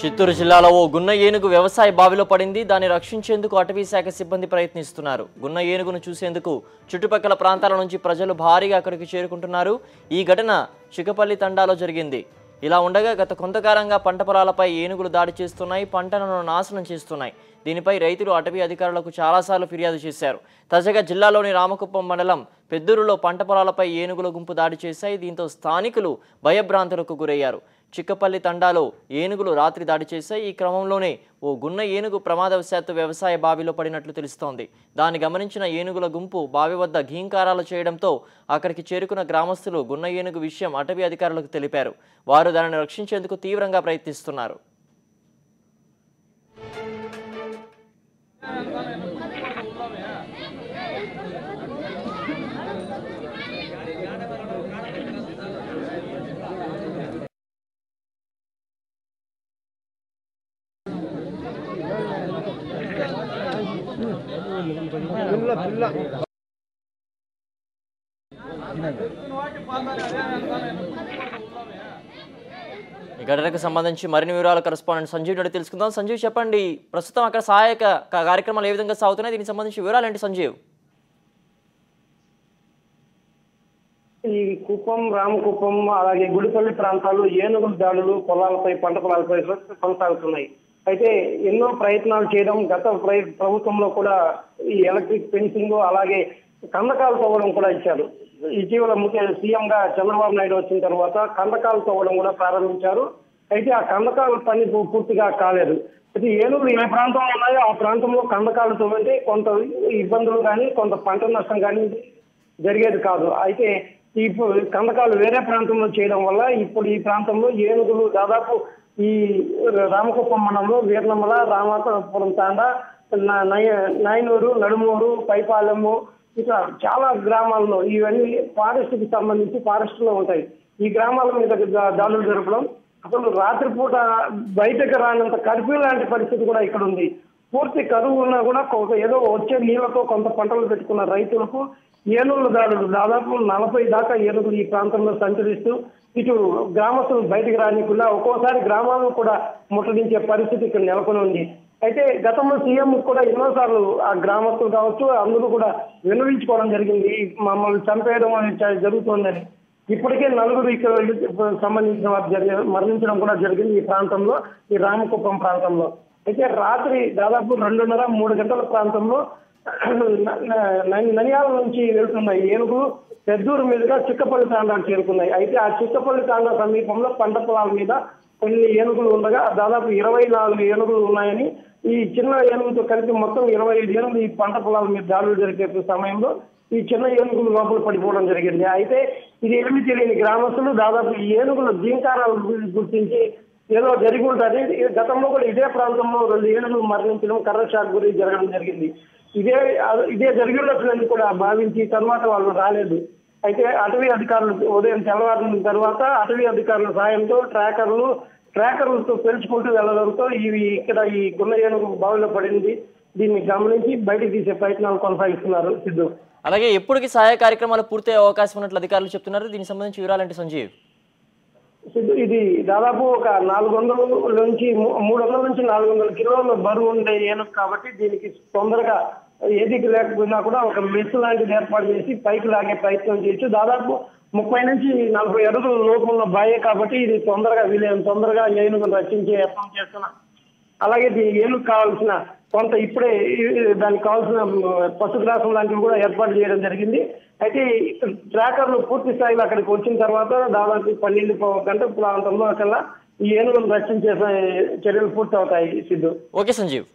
చిత్తూరు జిల్లాలో ఓ గున్న ఏనుగు వ్యవసాయ బావిలో పడింది. దాన్ని రక్షించేందుకు అటవీ శాఖ సిబ్బంది ప్రయత్నిస్తున్నారు. గున్న ఏనుగును చూసేందుకు చుట్టుపక్కల ప్రాంతాల నుంచి ప్రజలు భారీగా అక్కడికి చేరుకుంటున్నారు. ఈ ఘటన చిక్కపల్లి తండాలో జరిగింది. ఇలా ఉండగా గత కొంతకాలంగా పంట పొలాలపై ఏనుగులు దాడి చేస్తున్నాయి, పంటలను నాశనం చేస్తున్నాయి. దీనిపై రైతులు అటవీ అధికారులకు చాలాసార్లు ఫిర్యాదు చేశారు. తాజాగా జిల్లాలోని రామకుప్పం మండలం పెద్దూరులో పంట పొలాలపై ఏనుగుల గుంపు దాడి చేశాయి. దీంతో స్థానికులు భయభ్రాంతులకు గురయ్యారు. చిక్కపల్లి తండాలో ఏనుగులు రాత్రి దాడి చేశాయి. ఈ క్రమంలోనే ఓ గున్న ఏనుగు ప్రమాదవశాత్తు వ్యవసాయ బావిలో పడినట్లు తెలుస్తోంది. దాన్ని గమనించిన ఏనుగుల గుంపు బావి వద్ద ఘీంకారాలు చేయడంతో అక్కడికి చేరుకున్న గ్రామస్తులు గున్న ఏనుగు విషయం అటవీ అధికారులకు తెలిపారు. వారు దానిని రక్షించేందుకు తీవ్రంగా ప్రయత్నిస్తున్నారు. ఈ ఘటనకు సంబంధించి మరిన్ని వివరాలు కరెస్పాండెంట్ సంజీవ్ నుండి తెలుసుకుందాం. సంజీవ్, చెప్పండి, ప్రస్తుతం అక్కడ సహాయక కార్యక్రమాలు ఏ విధంగా సాగుతున్నాయి? దీనికి సంబంధించి వివరాలు ఏంటి సంజీవ్? ఈ కుప్పం, రామకుప్పం అలాగే గుడిపల్లి ప్రాంతాలు ఏనుగుల దాడులు పొలాలపై, పంట పొలాలపై కొనసాగుతున్నాయి. అయితే ఎన్నో ప్రయత్నాలు చేయడం, గత ప్రభుత్వంలో కూడా ఈ ఎలక్ట్రిక్ ఫెన్సింగ్ అలాగే కందకాలు తవ్వడం కూడా ఇచ్చారు. ఇటీవల ముఖ్య సీఎం గా చంద్రబాబు నాయుడు వచ్చిన తర్వాత కందకాలు తవ్వడం కూడా ప్రారంభించారు. అయితే ఆ కందకాల పని పూర్తిగా కాలేదు. అయితే ఏనుగులు ఏ ప్రాంతంలో ఉన్నాయో ఆ ప్రాంతంలో కందకాలు తవ్వంటే కొంత ఇబ్బందులు కానీ కొంత పంట నష్టం కానీ జరిగేది కాదు. అయితే ఈ కందకాలు వేరే ప్రాంతంలో చేయడం వల్ల ఇప్పుడు ఈ ప్రాంతంలో ఏనుగులు దాదాపు ఈ రామకుప్పం మండలంలో వీర్నమల, రామాపురం తాండా, నాయనూరు, నడుమూరు, పైపాలెము ఇట్లా చాలా గ్రామాల్లో ఇవన్నీ ఫారెస్ట్ కి సంబంధించి ఫారెస్ట్ లో ఉంటాయి. ఈ గ్రామాల మీద దాడులు జరపడం, అసలు రాత్రిపూట బయటకు రానంత కర్ఫ్యూ లాంటి పరిస్థితి కూడా ఇక్కడ ఉంది. పూర్తి కరువు ఉన్నా కూడా ఏదో వచ్చే నీళ్లతో కొంత పంటలు పెట్టుకున్న రైతులకు ఏనుగుల దాడులు దాదాపు 40 దాకా ఏనుగులు ఈ ప్రాంతంలో సంచరిస్తూ ఇటు గ్రామస్తులు బయటకు రానికుండా ఒక్కోసారి గ్రామాలను కూడా ముట్టడించే పరిస్థితి ఇక్కడ నెలకొని ఉంది. అయితే గతంలో సీఎం కూడా ఎన్నోసార్లు ఆ గ్రామస్తులు కావచ్చు అందరూ కూడా విన్నవించుకోవడం జరిగింది, మమ్మల్ని చంపేయడం జరుగుతోందని. ఇప్పటికే 4 ఇక్కడ సంబంధించిన వారు మరణించడం కూడా జరిగింది ఈ ప్రాంతంలో, ఈ రామకుప్పం ప్రాంతంలో. అయితే రాత్రి దాదాపు 2:30-3 గంటల ప్రాంతంలో ననియాల నుంచి వెళ్తున్న ఏనుగులు పెద్దూరు మీదుగా చిక్కపల్లి తాండాకు చేరుకున్నాయి. అయితే ఆ చిక్కపల్లి తాండా సమీపంలో పంట పొలాల మీద కొన్ని ఏనుగులు ఉండగా దాదాపు 24 ఏనుగులు ఉన్నాయని, ఈ చిన్న ఏనుగుతో కలిపి మొత్తం 25 ఏనుగులు ఈ పంట పొలాల మీద దాడులు జరిగే సమయంలో ఈ చిన్న ఏనుగులు లోపల పడిపోవడం జరిగింది. అయితే ఇది ఏమి తెలియని గ్రామస్తులు దాదాపు ఈ ఏనుగుల జీంకారాలు గుర్తించి ఏదో జరిగి ఉంటుంది, గతంలో కూడా ఇదే ప్రాంతంలో 2 ఏనుగులు మరణించడం, కర్ర షాక్ గురి జరగడం జరిగింది. ఇదే జరిగినట్లని కూడా భావించి తర్వాత వాళ్ళు రాలేదు. అయితే అటవీ అధికారులు ఉదయం తెల్లవారిన తర్వాత అటవీ అధికారుల సాయంతో ట్రాకర్లతో పెంచుకుంటూ వెళ్లడంతో ఇక్కడ ఈ గున్న ఏనుగు బావిలో పడింది. దీన్ని గమనించి బయటకు తీసే ప్రయత్నాలు కొనసాగిస్తున్నారు. సిద్ధు, అలాగే ఎప్పటికి సహాయ కార్యక్రమాలు పూర్తయ్యే అవకాశం ఉన్నట్లు అధికారులు చెప్తున్నారు. దీనికి సంబంధించి వివరాలంటే సంజీవ్? సిద్ధు, ఇది దాదాపు ఒక 300 నుంచి 400 కిలోల బరువు ఉండే ఏనుగు కాబట్టి దీనికి తొందరగా ఏదికి లేకపోయినా కూడా ఒక మెస్ లాంటిది ఏర్పాటు చేసి పైకి లాగే ప్రయత్నం చేయొచ్చు. దాదాపు 30 నుంచి 40 అడుగుల లోపల బాయే కాబట్టి ఇది తొందరగా ఏనుగును రక్షించే యత్నం చేస్తున్నా. అలాగే ఏనుగు కావాల్సిన కొంత ఇప్పుడే దానికి కావాల్సిన పశుగ్రాసం లాంటివి కూడా ఏర్పాటు చేయడం జరిగింది. అయితే ట్రాకర్లు పూర్తి స్థాయిలో అక్కడికి వచ్చిన తర్వాత దాదాపు 12 గంటల ప్రాంతంలో అక్కడ ఈ ఏనుగును రక్షించే చర్యలు పూర్తి అవుతాయి. సిద్ధు, ఓకే సంజీవ్.